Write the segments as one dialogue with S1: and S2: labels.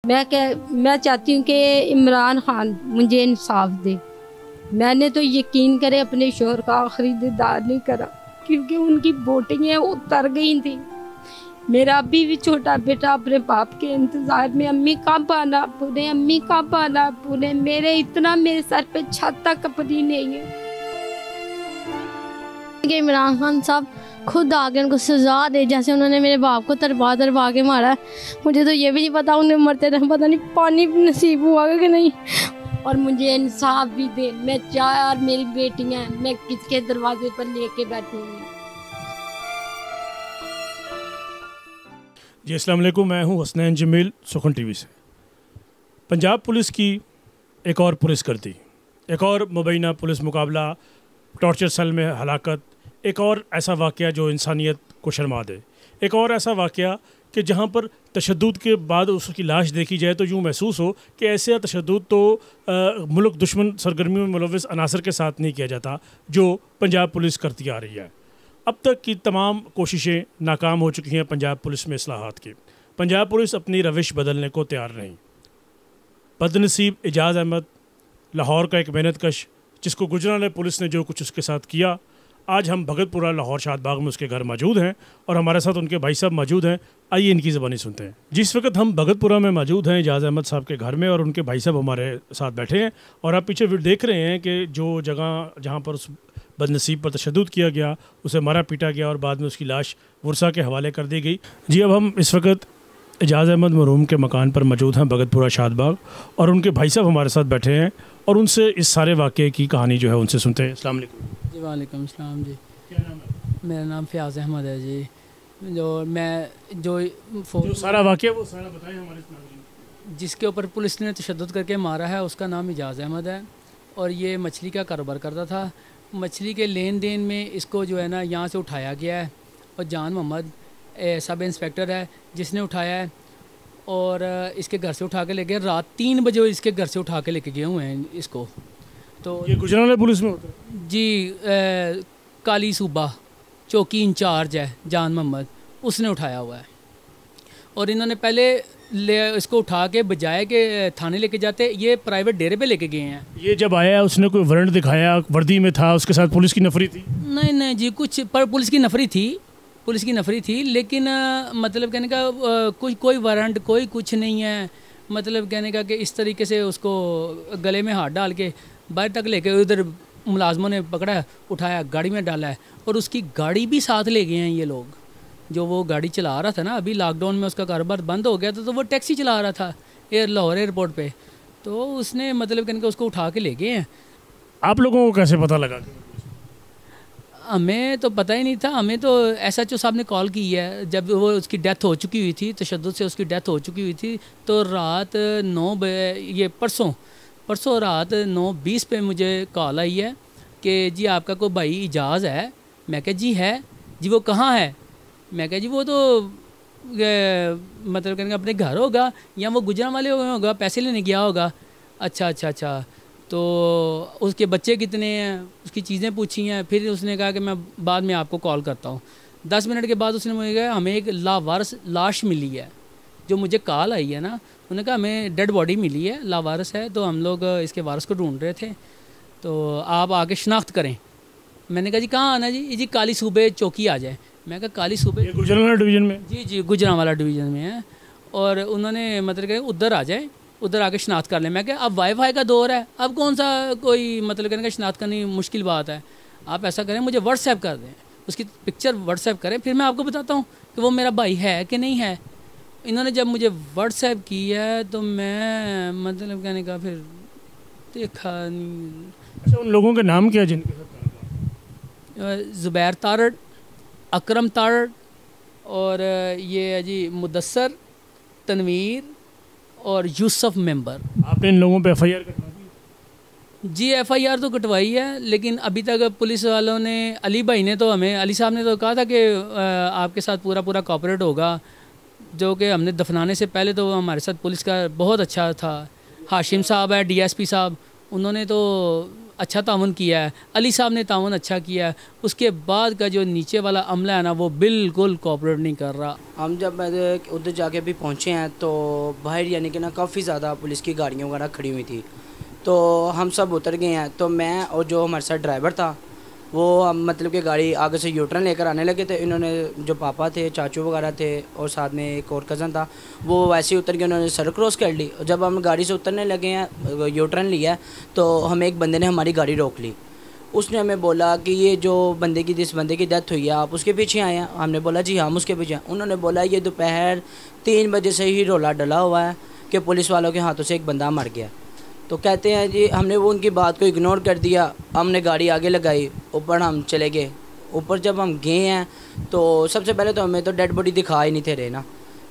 S1: मैं चाहती हूँ कि इमरान खान मुझे इंसाफ दे। मैंने तो यकीन करे अपने शोहर का आखिरी दीदार नहीं करा, क्योंकि उनकी वोटिंग उतर गई थी। मेरा अभी भी छोटा बेटा अपने बाप के इंतजार में, अम्मी कब आना पूरे, अम्मी कब आना पूरे। मेरे सर पे छत तक कपड़ी नहीं है।
S2: इमरान खान साहब खुद आके उनको सजा दे, जैसे उन्होंने मेरे बाप को तरपा के मारा। मुझे तो ये भी नहीं पता उन्हें मरते रहे, पता नहीं पानी नसीब हुआ कि नहीं।
S1: और मुझे इंसाफ भी दे। मैं 4 मेरी बेटियां हैं, मैं किसके दरवाजे पर लेके बैठूंगी।
S3: जी अस्सलाम वालेकुम, मैं हूं हसनैन जमील, सुखन टीवी से। पंजाब पुलिस की एक और पुलिस करती, एक और मुबैना पुलिस मुकाबला, टॉर्चर सेल में हलाकत, एक और ऐसा वाक़या जो इंसानियत को शर्मा दे, एक और ऐसा वाक़या कि जहाँ पर तशद्दुद के बाद उसकी लाश देखी जाए तो यूँ महसूस हो कि ऐसे तशद्दुद तो मुल्क दुश्मन सरगर्मियों में मुलव्वस अनासर के साथ नहीं किया जाता जो पंजाब पुलिस करती आ रही है। अब तक की तमाम कोशिशें नाकाम हो चुकी हैं पंजाब पुलिस में इस्लाहात की। पंजाब पुलिस अपनी रविश बदलने को तैयार नहीं। बदनसीब एजाज़ अहमद, लाहौर का एक मेहनतकश, जिसको गुजरांवाला पुलिस ने जो कुछ उसके साथ किया, आज हम भगतपुरा लाहौर शादबाग में उसके घर मौजूद हैं और हमारे साथ उनके भाई साहब मौजूद हैं। आइए इनकी ज़बानी सुनते हैं। जिस वक्त हम भगतपुरा में मौजूद हैं एजाज़ अहमद साहब के घर में, और उनके भाई साहब हमारे साथ बैठे हैं, और आप पीछे देख रहे हैं कि जो जगह जहाँ पर उस बदनसीब पर तशद्दुद किया गया, उसे मारा पीटा गया और बाद में उसकी लाश वर्सा के हवाले कर दी गई। जी अब हम इस वक्त एजाज़ अहमद मरहूम के मकान पर मौजूद हैं भगतपुरा शादबाग, और उनके भाई साहब हमारे साथ बैठे हैं और उनसे इस सारे वाक़े की कहानी जो है उनसे सुनते हैं। अस्सलाम वालेकुम।
S4: जी वालेकुम अस्सलाम जी।
S3: क्या नाम है?
S4: मेरा नाम फ़याज़ अहमद है जी। जो
S3: सारा वाक़या वो सारा बताएं हमारे नाज़रीन।
S4: जिसके ऊपर पुलिस ने तशद्दुद करके मारा है उसका नाम एजाज़ अहमद है, और ये मछली का कारोबार करता था। मछली के लेन देन में इसको जो है ना यहाँ से उठाया गया है, और जान मोहम्मद सब इंस्पेक्टर है जिसने उठाया है, और इसके घर से उठा के ले गए। रात 3 बजे इसके घर से उठा के लेके गए हुए हैं इसको। तो
S3: ये गुजरांवाला पुलिस में होता है
S4: जी। काली सूबा चौकी इंचार्ज है जान मोहम्मद, उसने उठाया हुआ है। और इन्होंने पहले इसको उठा के बजाय के थाने लेके जाते, ये प्राइवेट डेरे पे लेके गए हैं।
S3: ये जब आया उसने कोई वारंट दिखाया, वर्दी में था, उसके साथ पुलिस की नफरी थी?
S4: नहीं जी, कुछ पर पुलिस की नफरी थी, लेकिन मतलब कहने का कोई वारंट कोई कुछ नहीं है। मतलब कहने का कि इस तरीके से उसको गले में हाथ डाल के बाहर तक लेके उधर मुलाजमों ने पकड़ा, उठाया, गाड़ी में डाला है, और उसकी गाड़ी भी साथ ले गए हैं ये लोग। जो वो गाड़ी चला रहा था ना, अभी लॉकडाउन में उसका कारोबार बंद हो गया था, तो वो टैक्सी चला रहा था लाहौर एयरपोर्ट पे, तो उसने मतलब कहने का उसको उठा के ले गए हैं।
S3: आप लोगों को कैसे पता लगा?
S4: हमें तो पता ही नहीं था। हमें तो SHO साहब ने कॉल की है जब वो उसकी डेथ हो चुकी हुई थी, तशद्दुद से उसकी डेथ हो चुकी हुई थी। तो रात 9 बजे, ये परसों रात 9:20 पे मुझे कॉल आई है कि जी आपका कोई भाई एजाज़ है। मैं कहा जी है जी। वो कहाँ है? मैं कहा जी वो तो मतलब कहने का अपने घर होगा, या वो गुजरांवाले होगा, पैसे लेने गया होगा। अच्छा। तो उसके बच्चे कितने हैं, उसकी चीज़ें पूछी हैं। फिर उसने कहा कि मैं बाद में आपको कॉल करता हूँ। 10 मिनट के बाद उसने मुझे कहा हमें एक लावारिस लाश मिली है। जो मुझे कॉल आई है ना, उन्होंने कहा हमें डेड बॉडी मिली है, लावारिस है, तो हम लोग इसके वारिस को ढूंढ रहे थे, तो आप आके शनाख्त करें। मैंने कहा जी कहाँ आना जी काली सूबे चौकी आ जाए। मैं कहा काली सूबे
S3: गुजरांवाला डिवीज़न में? जी
S4: गुजरांवाला डिवीज़न में है। और उन्होंने मतलब कहा उधर आ जाए, उधर आके शनाख्त कर लें। मैं कहा अब वाईफाई का दौर है, अब कौन सा कोई मतलब कहने का शनाख्त करनी मुश्किल बात है। आप ऐसा करें, मुझे व्हाट्सएप कर दें, उसकी पिक्चर व्हाट्सएप करें, फिर मैं आपको बताता हूँ कि वो मेरा भाई है कि नहीं है। इन्होंने जब मुझे व्हाट्सएप किया है तो मैं मतलब कहने का फिर देखा नहीं।
S3: अच्छा, उन लोगों के नाम क्या जिनके साथ?
S4: ज़ुबैर तारड़, अकरम तारड़, और ये है जी मुदस्सर, तनवीर और यूसुफ मेंबर।
S3: आपने इन लोगों पे FIR कटवा दी?
S4: जी FIR तो कटवाई है, लेकिन अभी तक पुलिस वालों ने, अली भाई ने तो हमें, अली साहब ने तो कहा था कि आपके साथ पूरा कॉपरेट होगा, जो कि हमने दफनाने से पहले तो हमारे साथ पुलिस का बहुत अच्छा था। हाशिम साहब है DSP साहब, उन्होंने तो अच्छा तावन किया है, अली साहब ने तावन अच्छा किया है, उसके बाद का जो नीचे वाला अमला है ना वो बिल्कुल कोऑपरेट नहीं कर रहा।
S5: हम जब उधर जाके भी पहुँचे हैं तो बाहर यानी कि ना काफ़ी ज़्यादा पुलिस की गाड़ियाँ वगैरह खड़ी हुई थी, तो हम सब उतर गए हैं। तो मैं और जो हमारे साथ ड्राइवर था वो हम मतलब कि गाड़ी आगे से यूटर्न लेकर आने लगे थे। इन्होंने जो पापा थे, चाचू वगैरह थे और साथ में एक और कज़न था, वो वैसे ही उतर के उन्होंने सड़क क्रॉस कर ली। जब हम गाड़ी से उतरने लगे हैं, यूटर्न लिया, तो हमें एक बंदे ने हमारी गाड़ी रोक ली। उसने हमें बोला कि ये जो जिस बंदे की डेथ हुई है आप उसके पीछे आए हैं। हमने बोला जी हम उसके पीछे हैं। उन्होंने बोला ये दोपहर 3 बजे से ही रोला डला हुआ है कि पुलिस वालों के हाथों से एक बंदा मर गया। तो कहते हैं जी हमने वो उनकी बात को इग्नोर कर दिया, हमने गाड़ी आगे लगाई, ऊपर हम चले गए। ऊपर जब हम गए हैं तो सबसे पहले तो हमें तो डेड बॉडी दिखा ही नहीं थे रहे ना।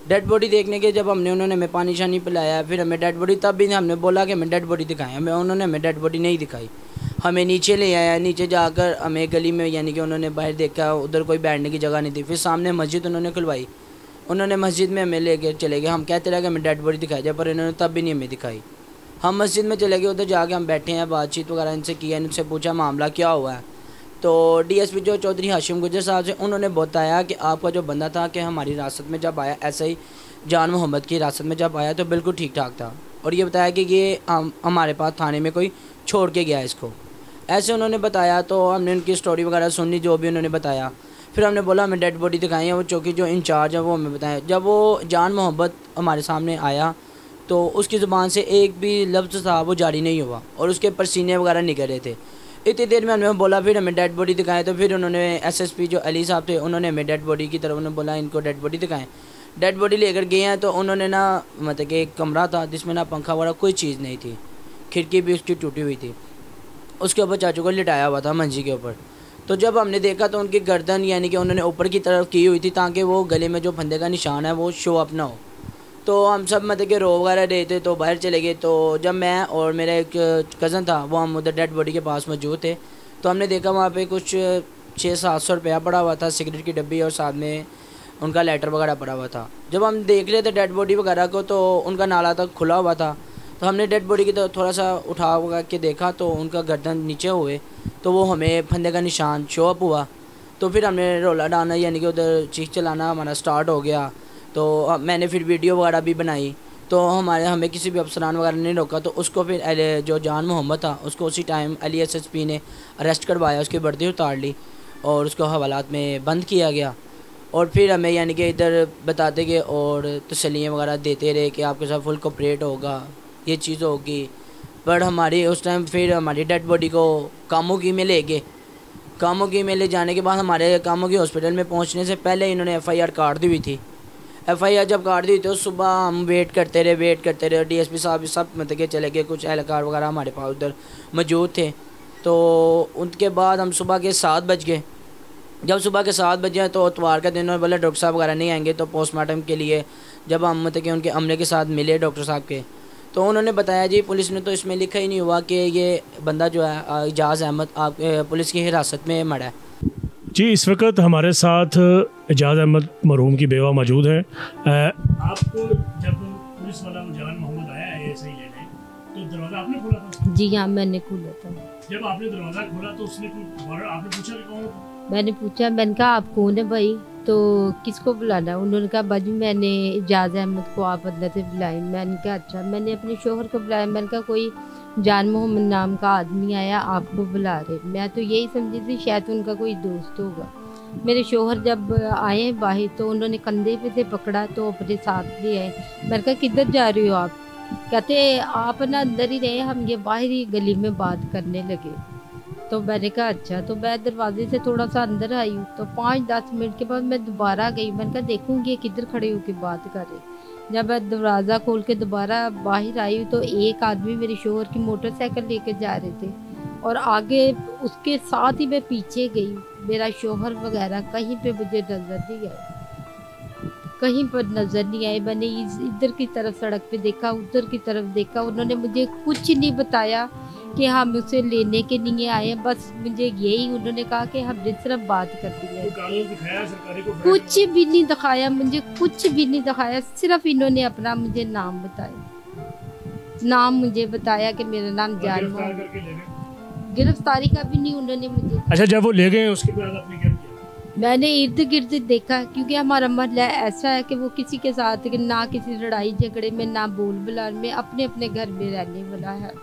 S5: डेड बॉडी देखने के जब उन्होंने हमें पानी शानी पिलाया, फिर हमें डेड बॉडी, तब भी हमने बोला कि हमें डेड बॉडी दिखाएं, उन्होंने हमें डेड बॉडी नहीं दिखाई। हमें नीचे ले आया, नीचे जाकर हमें गली में यानी कि उन्होंने बाहर देखा, उधर कोई बैठने की जगह नहीं थी। फिर सामने मस्जिद उन्होंने खुलवाई, उन्होंने मस्जिद में हमें ले चले गए। हम कहते रहे कि हमें डेड बॉडी दिखाई जाए, पर इन्होंने तब भी नहीं हमें दिखाई। हम मस्जिद में चले गए, उधर जाके हम बैठे हैं, बातचीत वगैरह इनसे किया, इनसे पूछा मामला क्या हुआ है। तो डीएसपी जो चौधरी हाशिम गुजर साहब से, उन्होंने बताया कि आपका जो बंदा था कि हमारी हिरासत में जब आया, ऐसे ही जान मोहम्मद की हिरासत में जब आया तो बिल्कुल ठीक ठाक था, और ये बताया कि ये हमारे पास थाने में कोई छोड़ के गया इसको, ऐसे उन्होंने बताया। तो हमने उनकी स्टोरी वगैरह सुनी, जो भी उन्होंने बताया। फिर हमने बोला हमें डेड बॉडी दिखाई है, वो चौकी जो इंचार्ज है वो हमें बताएं। जब वो जान मोहम्मद हमारे सामने आया तो उसकी ज़ुबान से एक भी लफ्ज़ था वो जारी नहीं हुआ, और उसके पसीने वगैरह निकल रहे थे। इतनी देर में हमने बोला फिर हमें डेड बॉडी दिखाएं, तो फिर उन्होंने एसएसपी जो अली साहब थे उन्होंने हमें डेड बॉडी की तरफ उन्होंने बोला इनको डेड बॉडी दिखाएं। डेड बॉडी लेकर गए हैं तो उन्होंने ना मतलब कि एक कमरा था जिसमें ना पंखा वगैरह कोई चीज़ नहीं थी, खिड़की भी उसकी टूटी हुई थी, उसके ऊपर चाचू को लिटाया हुआ था मंजी के ऊपर। तो जब हमने देखा तो उनकी गर्दन यानी कि उन्होंने ऊपर की तरफ की हुई थी ताकि वो गले में जो फंदे का निशान है वो शो अप ना हो। तो हम सब मतलब कि रो वगैरह रहे थे तो बाहर चले गए। तो जब मैं और मेरा एक कज़न था वो हम उधर डेड बॉडी के पास मौजूद थे, तो हमने देखा वहाँ पे कुछ 600-700 रुपया पड़ा हुआ था, सिगरेट की डब्बी और साथ में उनका लेटर वगैरह पड़ा हुआ था। जब हम देख रहे थे डेड बॉडी वगैरह को तो उनका नाला तक खुला हुआ था, तो हमने डेड बॉडी की तो थोड़ा सा उठा के देखा तो उनका गर्दन नीचे हुए, तो वो हमें फंदे का निशान शो अप हुआ। तो फिर हमने रोला डालना यानी कि उधर चीख चलाना हमारा स्टार्ट हो गया। तो मैंने फिर वीडियो वगैरह भी बनाई, तो हमें किसी भी अफसरान वगैरह ने रोका। तो उसको फिर जो जान मोहम्मद था उसको उसी टाइम अली एसएसपी ने अरेस्ट करवाया, उसकी वर्दी उतार ली और उसको हवालात में बंद किया गया। और फिर हमें यानी कि इधर बताते गए और तसल्लियाँ वगैरह देते रहे कि आपके साथ फुल कोऑपरेट होगा, ये चीज़ होगी। पर हमारी उस टाइम फिर हमारी डेड बॉडी को कामोगी में ले गए। कामोगी में ले जाने के बाद हमारे कामोगी हॉस्पिटल में पहुंचने से पहले इन्होंने FIR काट दी हुई थी। FIR जब काट दी तो सुबह हम वेट करते रहे। DSP साहब सब मतलब कि चले गए, कुछ एहलकार वगैरह हमारे पास उधर मौजूद थे। तो उनके बाद हम सुबह के 7 बज गए। जब सुबह के 7 बजे तो इतवार का दिन, उन्होंने बोला डॉक्टर साहब वगैरह नहीं आएंगे तो पोस्टमार्टम के लिए। जब हम मतलब कि उनके अमले के साथ मिले डॉक्टर साहब के, तो उन्होंने बताया जी पुलिस ने तो इसमें लिखा ही नहीं हुआ कि ये बंदा जो है एजाज़ अहमद आप पुलिस की हिरासत में मरा है।
S3: जी इस वक्त हमारे साथ एजाज़ अहमद मरहूम की बेवा मौजूद है। आपको जब पुलिस वाला जान मोहम्मद आया है ऐसे ही लेने, तो दरवाज़ा आपने खोला था?
S1: जी हाँ मैंने खोला था।
S3: जब आपने दरवाज़ा खोला तो उसने आपने पूछा कि कौन?
S1: मैंने पूछा, मैंने कहा आप कौन है भाई, तो किसको बुलाना? उन्होंने कहा बाजी मैंने एजाज़ अहमद को आप अंदर से बुलाएं। मैंने कहा अच्छा। मैंने अपने शोहर को बुलाया, मैंने कहा कोई जान मोहम्मद नाम का आदमी आया आपको बुला रहे। मैं तो यही समझी थी शायद उनका कोई दोस्त होगा। मेरे शोहर जब आए बाहर तो उन्होंने कंधे पे से पकड़ा तो अपने साथ ले आए। मैंने कहा किधर जा रही हो आप? कहते आप ना अंदर ही रहे, हम ये बाहर ही गली में बात करने लगे। तो मैंने कहा अच्छा। तो मैं दरवाजे से थोड़ा सा अंदर आई हूँ, तो 5-10 मिनट के बाद मैं दोबारा गई। मैंने कहा देखूँगी किधर खड़े होकर बात कर रहे। जब मैं दरवाज़ा खोल के दोबारा बाहर आई हूँ तो एक आदमी मेरे शोहर की मोटरसाइकिल लेके जा रहे थे और आगे उसके साथ ही मैं पीछे गई। मेरा शोहर वगैरह कहीं पे मुझे नज़र नहीं आए, कहीं पर नज़र नहीं आए। मैंने इधर की तरफ सड़क पे देखा, उधर की तरफ देखा। उन्होंने मुझे कुछ नहीं बताया कि हम उसे लेने के लिए आए हैं। बस मुझे यही उन्होंने कहा कि हमने सिर्फ बात कर दी है। कुछ भी नहीं दिखाया मुझे, कुछ भी नहीं दिखाया। सिर्फ इन्होंने अपना मुझे नाम बताया, नाम मुझे बताया कि मेरा नाम जान मोहम्मद। गिरफ्तारी का भी नहीं उन्होंने मुझे।
S3: अच्छा, जब वो ले गए उसके बाद आपने क्या किया?
S1: मैंने इर्द गिर्द देखा, क्योंकि हमारा मोहल्ला ऐसा है कि वो किसी के साथ ना किसी लड़ाई झगड़े में, ना बोल बुलान में, अपने अपने घर में रहने वाला है।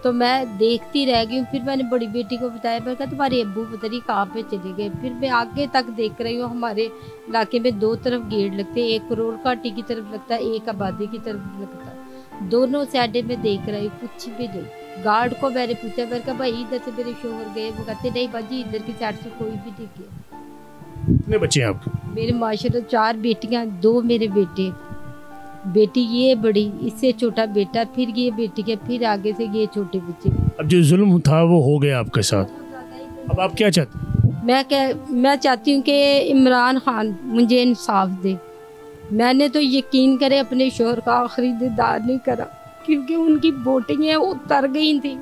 S1: तो मैं देखती रह गई हूँ। फिर मैंने बड़ी बेटी को बताया, मैं कहा तुम्हारे अब्बू पता नहीं कहाँ पे चले गए। फिर मैं आगे तक देख रही हूँ, हमारे इलाके में 2 तरफ गेट लगते हैं, एक करोड़ घाटी की तरफ लगता है, एक आबादी की तरफ लगता है। दोनों साइडे में देख रही हूँ, कुछ भी नहीं। गार्ड को मैंने पूछा, मैंने कहा भाई इधर से मेरे शोहर गए? वो कहते नहीं बाजी इधर की साइड से कोई भी नहीं गया।
S3: कितने बच्चे हैं आपके?
S1: मेरे माशाल्लाह 4 बेटियां, 2 मेरे बेटे। बेटी ये बड़ी, इससे छोटा बेटा, फिर ये बेटी के, फिर आगे से ये छोटे बच्चे।
S3: अब जो जुल्म था वो हो गया आपके साथ, अब आप क्या चाहते हैं?
S1: मैं चाहती हूँ कि इमरान खान मुझे इंसाफ दे। मैंने तो यकीन करे अपने शोहर का आखिरी दीदार नहीं करा, क्योंकि उनकी बोटियाँ उतर गई थी।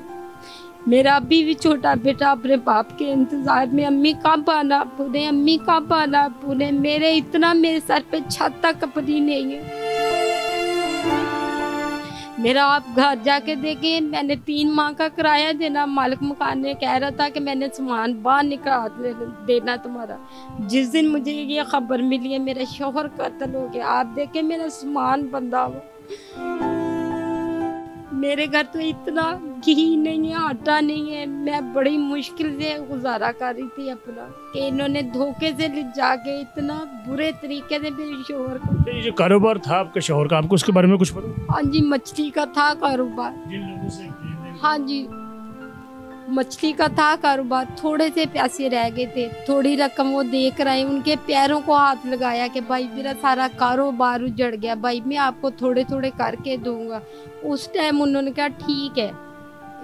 S1: मेरा अभी भी छोटा बेटा अपने बाप के इंतजार में, अम्मी कब आना पूरे, अम्मी कब आना पूरे। मेरे सर पे छत तक अपनी नहीं है। मेरा आप घर जाके देखें, मैंने 3 माह का किराया देना, मालिक मकान ने कह रहा था कि मैंने सामान बाहर निकाल देना तुम्हारा। जिस दिन मुझे ये खबर मिली है मेरा शौहर कत्ल हो गया, आप देखें मेरा सामान बंधा हुआ। मेरे घर तो इतना घी नहीं है, आटा नहीं है। मैं बड़ी मुश्किल से गुजारा कर रही थी अपना, कि इन्होंने धोखे से ले जाके इतना बुरे तरीके से मेरे शोहर को।
S3: ये जो कारोबार था आपके शोहर का, आपको उसके बारे में कुछ पता?
S1: हाँ जी, मछली का था कारोबार।
S3: जिन लोगों से
S1: हाँ जी, मछली का था कारोबार। थोड़े से पैसे रह गए थे, थोड़ी रकम वो देख रहे हैं, उनके पैरों को हाथ लगाया कि भाई मेरा सारा कारोबार उजड़ गया, भाई मैं आपको थोड़े थोड़े करके दूंगा। उस टाइम उन्होंने कहा ठीक है।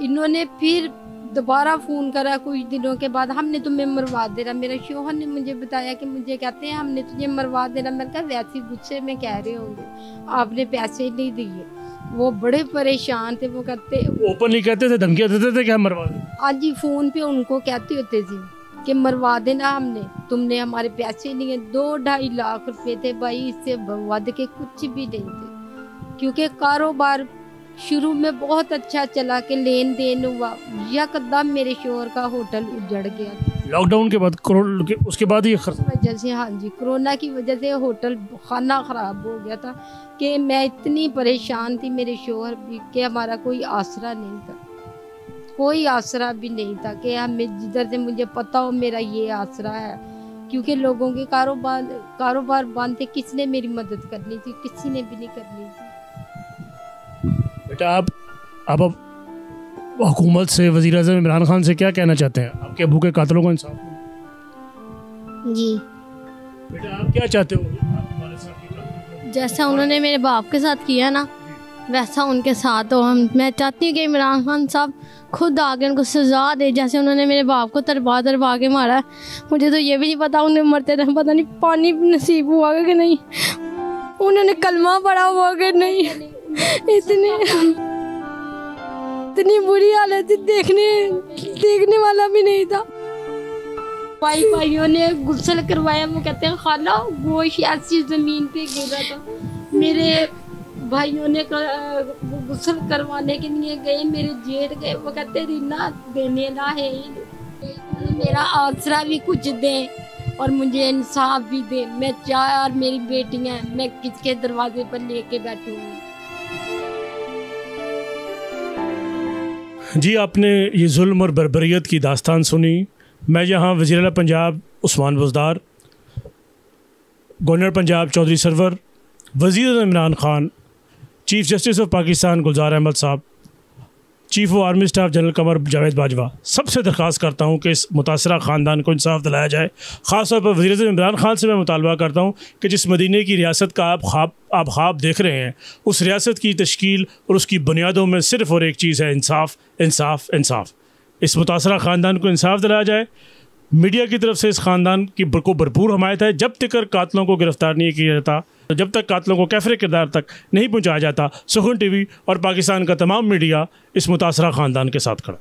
S1: इन्होंने फिर दोबारा फ़ोन करा कुछ दिनों के बाद, हमने तुम्हें मरवा देना। मेरे शोहर ने मुझे बताया कि मुझे कहते हैं हमने तुझे मरवा देना। मैंने कहा वैसे गुस्से में कह रहे होंगे, आपने पैसे नहीं दिए। वो बड़े परेशान थे। वो कहते
S3: ओपनली कहते थे, धमकियां देते थे कि हम मरवा दें।
S1: आज ही फ़ोन पे उनको कहते होते थे कि मरवा देना हमने, तुमने हमारे पैसे नहीं है। 2-2.5 लाख रुपए थे भाई, इससे वध के कुछ भी नहीं थे। क्योंकि कारोबार शुरू में बहुत अच्छा चला के लेन देन हुआ, यकदम मेरे शोहर का होटल उजड़ गया।
S3: लॉकडाउन के बाद, उसके बाद ही
S1: वजह से, हाँ जी, कोरोना की वजह से होटल खाना ख़राब हो गया था कि मैं इतनी परेशान थी, मेरे शोहर भी, कि हमारा कोई आसरा नहीं था। कोई आसरा भी नहीं था कि हमें जिधर से मुझे पता हो मेरा ये आसरा है। क्योंकि लोगों के कारोबार बंद थे, किसने मेरी मदद करनी थी? किसी ने भी नहीं करनी थी।
S3: बेटा, आप हुकूमत से, वज़ीर-ए-आज़म इमरान खान से क्या कहना चाहते हैं? आपके अबू के कातलों को इंसाफ
S2: जी।
S3: बेटा, आप क्या चाहते हो? हमारे साथ
S2: जैसा उन्होंने मेरे बाप के साथ किया ना, वैसा उनके साथ हो। मैं चाहती हूँ कि इमरान खान साहब खुद आगे उनको सज़ा दे, जैसे उन्होंने मेरे बाप को तरबा के मारा। मुझे तो ये भी नहीं पता उन्हें मरते टाइम पता नहीं पानी नसीब हुआ कि नहीं, उन्होंने कलमा पढ़ा हुआ कि नहीं। इतनी बुरी हालत थी, देखने वाला भी नहीं था। भाइयों ने गुस्ल करवाया। वो कहते हैं खाला गोश्त ऐसी जमीन पे गिरा था। मेरे भाइयों ने वो गुस्ल करवाने के लिए गए, मेरे जेठ गए। वो कहते रीना देने ना है, मेरा आसरा भी कुछ दे और मुझे इंसाफ भी दे। मैं 4 मेरी बेटियां, मैं किसके दरवाजे पर लेके बैठूंगी?
S3: जी, आपने ये जुल्म और बर्बरियत की दास्तान सुनी। मैं यहाँ वज़ीर-ए-आला पंजाब उस्मान बुज़दार, गवर्नर पंजाब चौधरी सरवर, वज़ीर Imran Khan, chief justice of Pakistan Gulzar Ahmed साहब, chief of army staff general Qamar Javed Bajwa, सबसे दरख्वास्त करता हूँ कि इस मुतासरा ख़ानदान को इंसाफ दिलाया जाए। ख़ास तौर पर वज़ीर-ए-आज़म इमरान खान से मैं मुतालबा करता हूँ कि जिस मदीने की रियासत का आप ख्वाब देख रहे हैं, उस रियासत की तश्कील और उसकी बुनियादों में सिर्फ़ और एक चीज़ है, इंसाफ, इंसाफ, इंसाफ। इस मुतासरा ख़ानदान को इंसाफ दिलाया जाए। मीडिया की तरफ से इस ख़ानदान की को भरपूर हमायत है। जब तक कातलों को गिरफ़्तार नहीं किया जाता, तो जब तक कातलों को कैफ़रे किरदार तक नहीं पहुँचाया जाता, सुखन टीवी और पाकिस्तान का तमाम मीडिया इस मुतासरा ख़ानदान के साथ खड़ा।